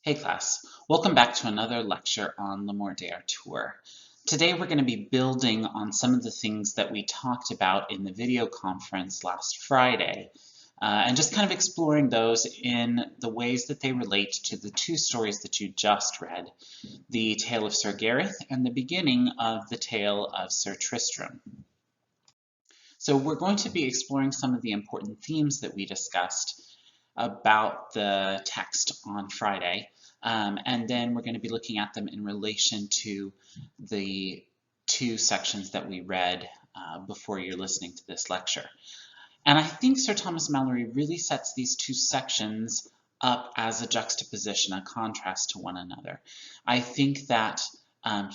Hey class, welcome back to another lecture on Morte D'Arthur. Today we're going to be building on some of the things that we talked about in the video conference last Friday, and just kind of exploring those in the ways that they relate to the two stories that you just read, the tale of Sir Gareth and the beginning of the tale of Sir Tristram. So we're going to be exploring some of the important themes that we discussed about the text on Friday, and then we're going to be looking at them in relation to the two sections that we read before you're listening to this lecture. And I think Sir Thomas Malory really sets these two sections up as a juxtaposition, a contrast to one another. I think that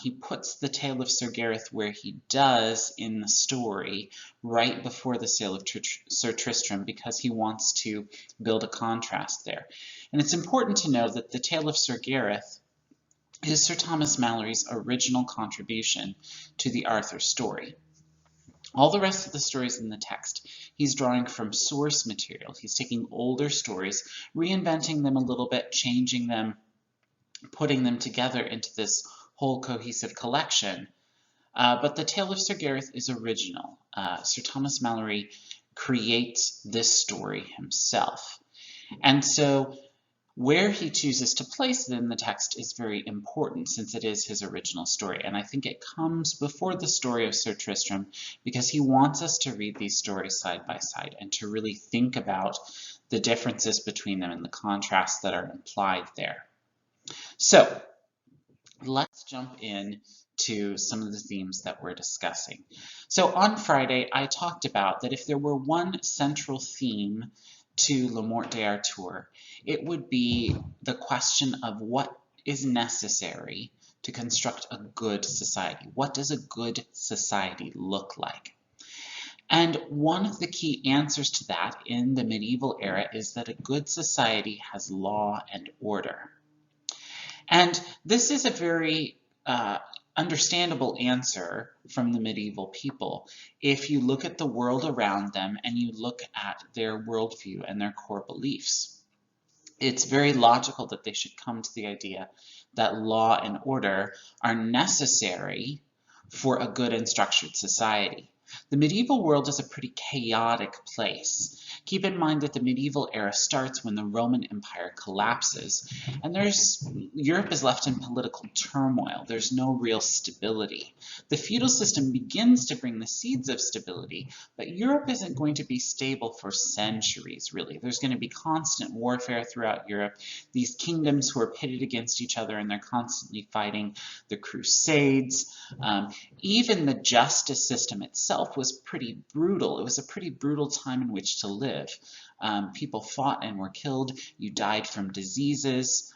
he puts the tale of Sir Gareth where he does in the story right before the tale of Sir Tristram because he wants to build a contrast there. And it's important to know that the tale of Sir Gareth is Sir Thomas Malory's original contribution to the Arthur story. All the rest of the stories in the text, he's drawing from source material. He's taking older stories, reinventing them a little bit, changing them, putting them together into this whole cohesive collection. But the tale of Sir Gareth is original. Sir Thomas Malory creates this story himself. And so where he chooses to place it in the text is very important since it is his original story. And I think it comes before the story of Sir Tristram because he wants us to read these stories side by side and to really think about the differences between them and the contrasts that are implied there. So let's jump in to some of the themes that we're discussing. So on Friday, I talked about that if there were one central theme to Morte D'Arthur, it would be the question of what is necessary to construct a good society. What does a good society look like? And one of the key answers to that in the medieval era is that a good society has law and order. And this is a very understandable answer from the medieval people if you look at the world around them and you look at their worldview and their core beliefs. It's very logical that they should come to the idea that law and order are necessary for a good and structured society. The medieval world is a pretty chaotic place. Keep in mind that the medieval era starts when the Roman Empire collapses, and Europe is left in political turmoil. There's no real stability. The feudal system begins to bring the seeds of stability, but Europe isn't going to be stable for centuries, really. There's going to be constant warfare throughout Europe, these kingdoms who are pitted against each other, and they're constantly fighting. The Crusades, even the justice system itself was pretty brutal. It was a pretty brutal time in which to live. People fought and were killed. You died from diseases.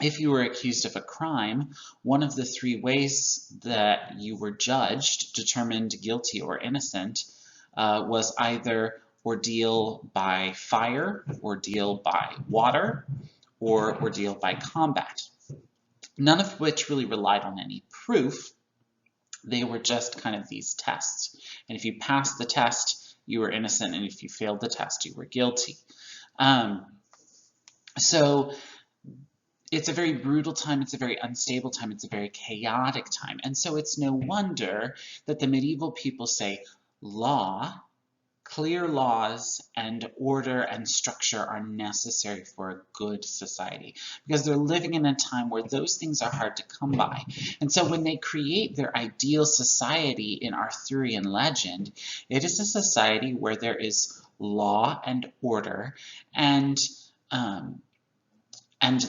If you were accused of a crime, one of the three ways that you were judged, determined guilty or innocent, was either ordeal by fire, ordeal by water, or ordeal by combat. None of which really relied on any proof. They were just kind of these tests. And if you passed the test, you were innocent, and if you failed the test, you were guilty. So it's a very brutal time, it's a very unstable time, it's a very chaotic time. And so it's no wonder that the medieval people say law, clear laws, and order and structure are necessary for a good society because they're living in a time where those things are hard to come by. And so when they create their ideal society in Arthurian legend, it is a society where there is law and order, and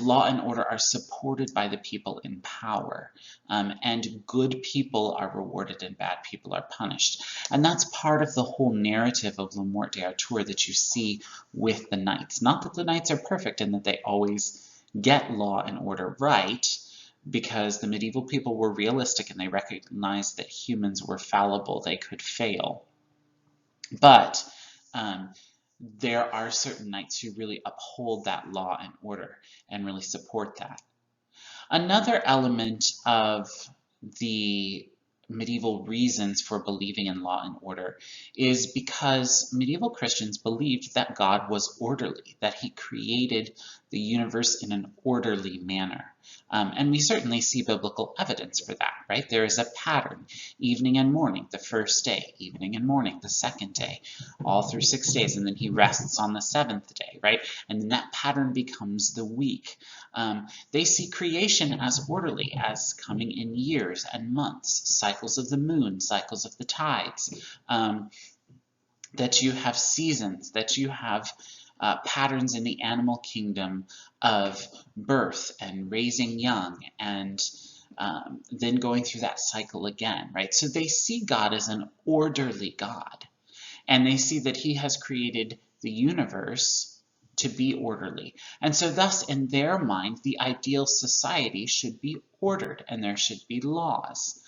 law and order are supported by the people in power. And good people are rewarded and bad people are punished. And that's part of the whole narrative of Morte D'Arthur that you see with the knights. Not that the knights are perfect and that they always get law and order right, because the medieval people were realistic and they recognized that humans were fallible, they could fail. But there are certain knights who really uphold that law and order and really support that. Another element of the medieval reasons for believing in law and order is because medieval Christians believed that God was orderly, that he created the universe in an orderly manner. And we certainly see biblical evidence for that, right? There is a pattern, evening and morning, the first day, evening and morning, the second day, all through 6 days, and then he rests on the seventh day, right? And then that pattern becomes the week. They see creation as orderly, as coming in years and months, cycles of the moon, cycles of the tides, that you have seasons, that you have patterns in the animal kingdom of birth and raising young and then going through that cycle again, right? So they see God as an orderly God, and they see that he has created the universe to be orderly. And so thus, in their mind, the ideal society should be ordered, and there should be laws.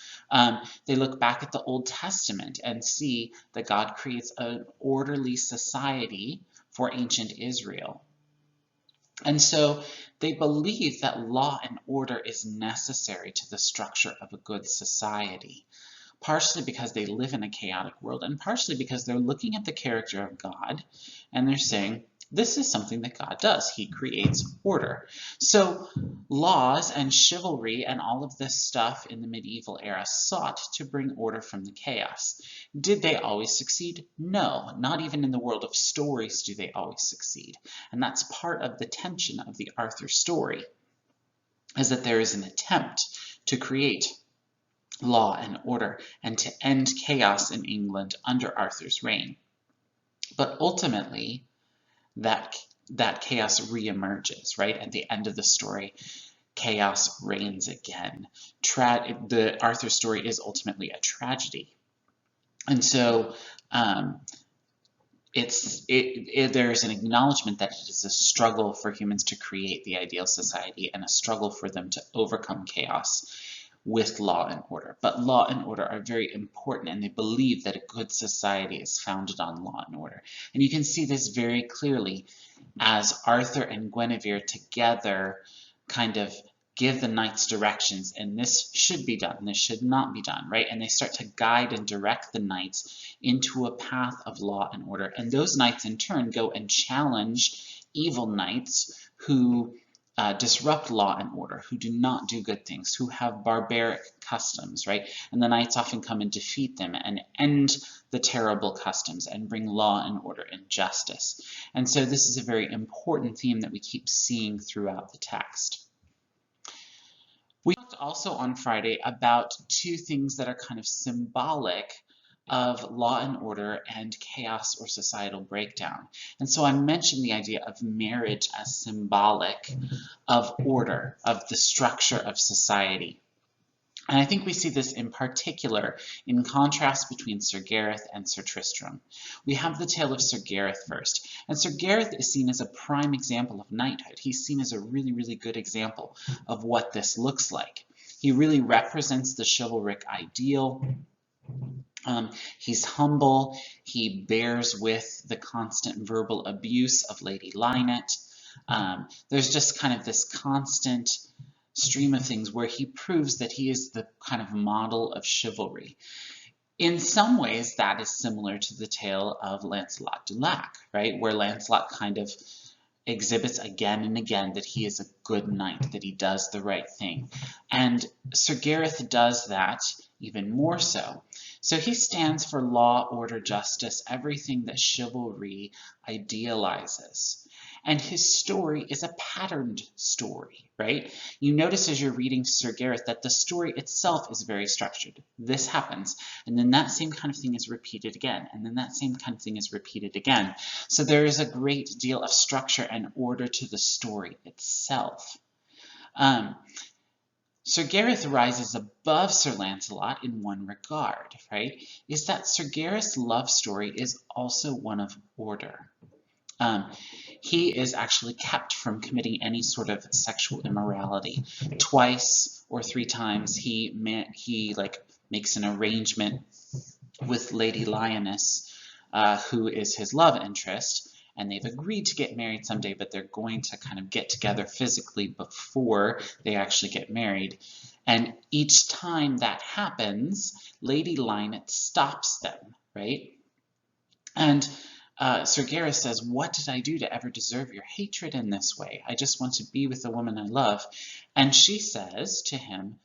They look back at the Old Testament and see that God creates an orderly society for ancient Israel. And so they believe that law and order is necessary to the structure of a good society, partially because they live in a chaotic world, and partially because they're looking at the character of God and they're saying, this is something that God does. He creates order. So laws and chivalry and all of this stuff in the medieval era sought to bring order from the chaos. Did they always succeed? No, not even in the world of stories do they always succeed. And that's part of the tension of the Arthur story, is that there is an attempt to create law and order and to end chaos in England under Arthur's reign. But ultimately, that chaos reemerges, right? At the end of the story, chaos reigns again. The Arthur story is ultimately a tragedy. And so there's an acknowledgement that it is a struggle for humans to create the ideal society and a struggle for them to overcome chaos with law and order. But law and order are very important, and they believe that a good society is founded on law and order. And you can see this very clearly as Arthur and Guinevere together kind of give the knights directions, and this should be done, this should not be done, right? And they start to guide and direct the knights into a path of law and order. And those knights in turn go and challenge evil knights who disrupt law and order, who do not do good things, who have barbaric customs, right? And the knights often come and defeat them and end the terrible customs and bring law and order and justice. And so this is a very important theme that we keep seeing throughout the text. We talked also on Friday about two things that are kind of symbolic of law and order and chaos or societal breakdown. And so I mentioned the idea of marriage as symbolic of order, of the structure of society. And I think we see this in particular in contrast between Sir Gareth and Sir Tristram. We have the tale of Sir Gareth first. And Sir Gareth is seen as a prime example of knighthood. He's seen as a really, really good example of what this looks like. He really represents the chivalric ideal. He's humble, he bears with the constant verbal abuse of Lady Lynette. There's just kind of this constant stream of things where he proves that he is the kind of model of chivalry. In some ways, that is similar to the tale of Lancelot du Lac, right? Where Lancelot kind of exhibits again and again that he is a good knight, that he does the right thing. And Sir Gareth does that even more so. So he stands for law, order, justice, everything that chivalry idealizes. And his story is a patterned story, right? You notice as you're reading Sir Gareth that the story itself is very structured. This happens, and then that same kind of thing is repeated again, and then that same kind of thing is repeated again. So there is a great deal of structure and order to the story itself. Sir Gareth rises above Sir Lancelot in one regard, right? Is that Sir Gareth's love story is also one of order. He is actually kept from committing any sort of sexual immorality. Twice or three times he makes an arrangement with Lady Lioness, who is his love interest, and they've agreed to get married someday, but they're going to kind of get together physically before they actually get married. And each time that happens, Lady Lynette stops them, right? And Sir Gareth says, "What did I do to ever deserve your hatred in this way? I just want to be with the woman I love." And she says to him,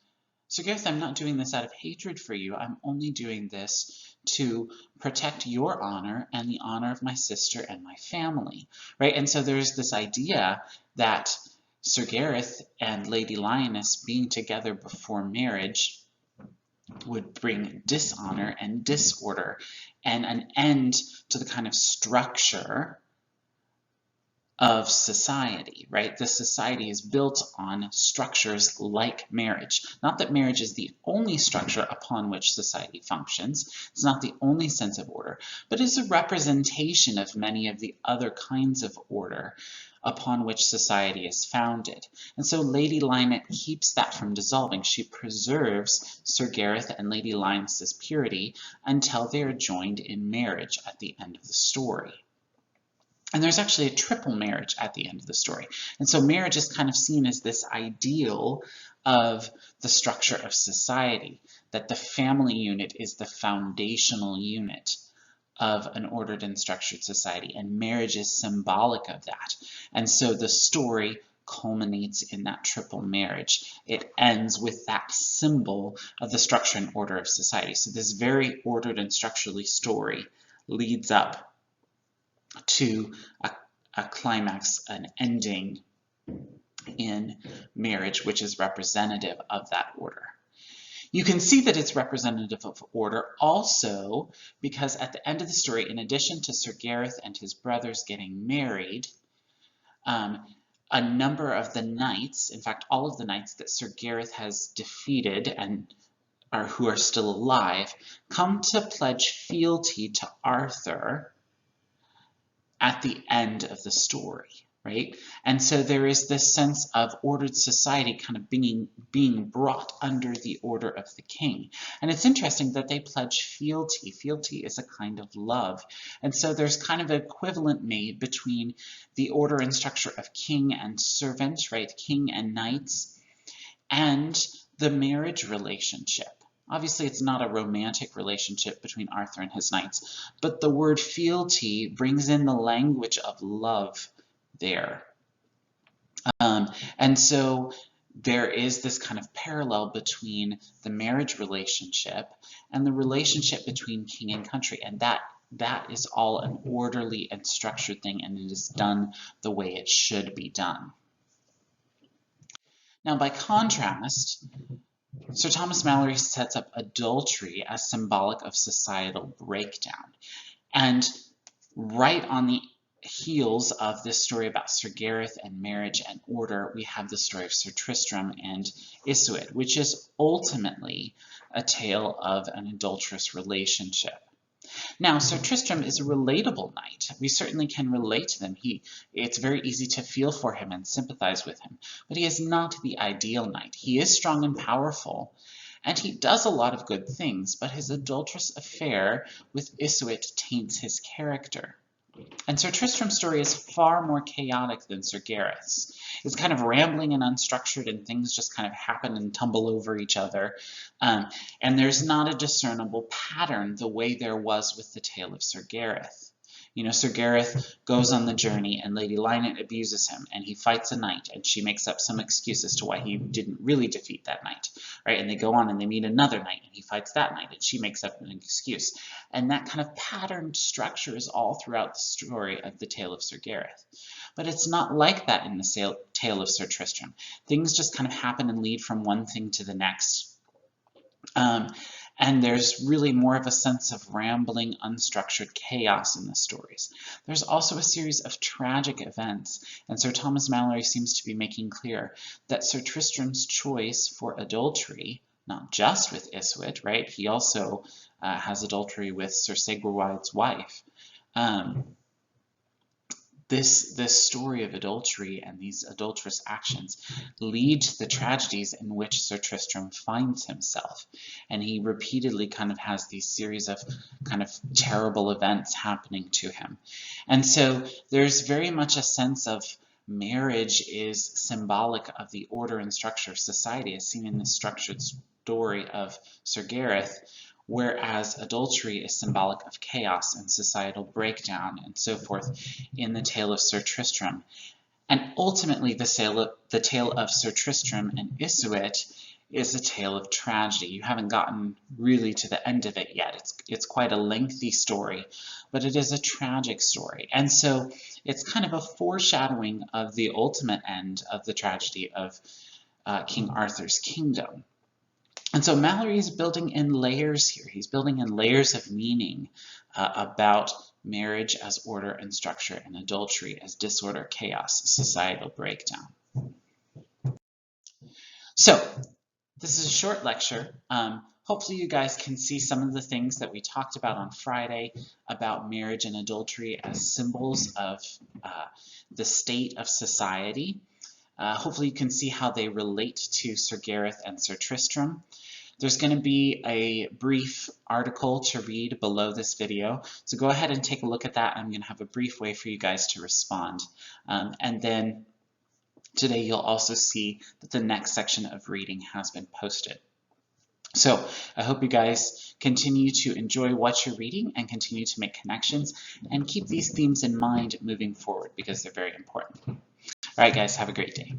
"Sir Gareth, I'm not doing this out of hatred for you. I'm only doing this to protect your honor and the honor of my sister and my family," right? And so there's this idea that Sir Gareth and Lady Lioness being together before marriage would bring dishonor and disorder and an end to the kind of structure of society, right? The society is built on structures like marriage. Not that marriage is the only structure upon which society functions. It's not the only sense of order, but is a representation of many of the other kinds of order upon which society is founded. And so Lady Lynette keeps that from dissolving. She preserves Sir Gareth and Lady Lioness's purity until they are joined in marriage at the end of the story. And there's actually a triple marriage at the end of the story. And so marriage is kind of seen as this ideal of the structure of society, that the family unit is the foundational unit of an ordered and structured society, and marriage is symbolic of that. And so the story culminates in that triple marriage. It ends with that symbol of the structure and order of society. So this very ordered and structurally story leads up to a climax, an ending in marriage, which is representative of that order. You can see that it's representative of order also because at the end of the story, in addition to Sir Gareth and his brothers getting married, a number of the knights, in fact, all of the knights that Sir Gareth has defeated and who are still alive, come to pledge fealty to Arthur at the end of the story, right? And so there is this sense of ordered society kind of being brought under the order of the king. And it's interesting that they pledge fealty. Fealty is a kind of love. And so there's kind of an equivalent made between the order and structure of king and servant, right? King and knights, and the marriage relationship. Obviously, it's not a romantic relationship between Arthur and his knights, but the word fealty brings in the language of love there. And so there is this kind of parallel between the marriage relationship and the relationship between king and country, and that is all an orderly and structured thing, and it is done the way it should be done. Now, by contrast, Sir Thomas Malory sets up adultery as symbolic of societal breakdown. And right on the heels of this story about Sir Gareth and marriage and order, we have the story of Sir Tristram and Iseult, which is ultimately a tale of an adulterous relationship. Now, Sir Tristram is a relatable knight. We certainly can relate to them. It's very easy to feel for him and sympathize with him, but he is not the ideal knight. He is strong and powerful, and he does a lot of good things, but his adulterous affair with Iseult taints his character. And Sir Tristram's story is far more chaotic than Sir Gareth's. It's kind of rambling and unstructured, and things just kind of happen and tumble over each other. And there's not a discernible pattern the way there was with the tale of Sir Gareth. You know, Sir Gareth goes on the journey and Lady Lynette abuses him, and he fights a knight, and she makes up some excuse as to why he didn't really defeat that knight, right? And they go on and they meet another knight, and he fights that knight, and she makes up an excuse. And that kind of patterned structure is all throughout the story of the tale of Sir Gareth. But it's not like that in the tale of Sir Tristram. Things just kind of happen and lead from one thing to the next. And there's really more of a sense of rambling, unstructured chaos in the stories. There's also a series of tragic events, and Sir Thomas Malory seems to be making clear that Sir Tristram's choice for adultery, not just with Iseult, right? He also has adultery with Sir Segwaride's wife. This story of adultery and these adulterous actions lead to the tragedies in which Sir Tristram finds himself. And he repeatedly kind of has these series of kind of terrible events happening to him. And so there's very much a sense of marriage is symbolic of the order and structure of society as seen in the structured story of Sir Gareth, whereas adultery is symbolic of chaos and societal breakdown and so forth in the tale of Sir Tristram. And ultimately, the tale of Sir Tristram and Iseult is a tale of tragedy. You haven't gotten really to the end of it yet. It's quite a lengthy story, but it is a tragic story. And so it's kind of a foreshadowing of the ultimate end of the tragedy of King Arthur's kingdom. And so Malory is building in layers here. He's building in layers of meaning about marriage as order and structure and adultery as disorder, chaos, societal breakdown. So this is a short lecture. Hopefully you guys can see some of the things that we talked about on Friday about marriage and adultery as symbols of the state of society. Hopefully you can see how they relate to Sir Gareth and Sir Tristram. There's going to be a brief article to read below this video, so go ahead and take a look at that. I'm going to have a brief way for you guys to respond. And then today you'll also see that the next section of reading has been posted. So I hope you guys continue to enjoy what you're reading and continue to make connections and keep these themes in mind moving forward because they're very important. All right, guys, have a great day.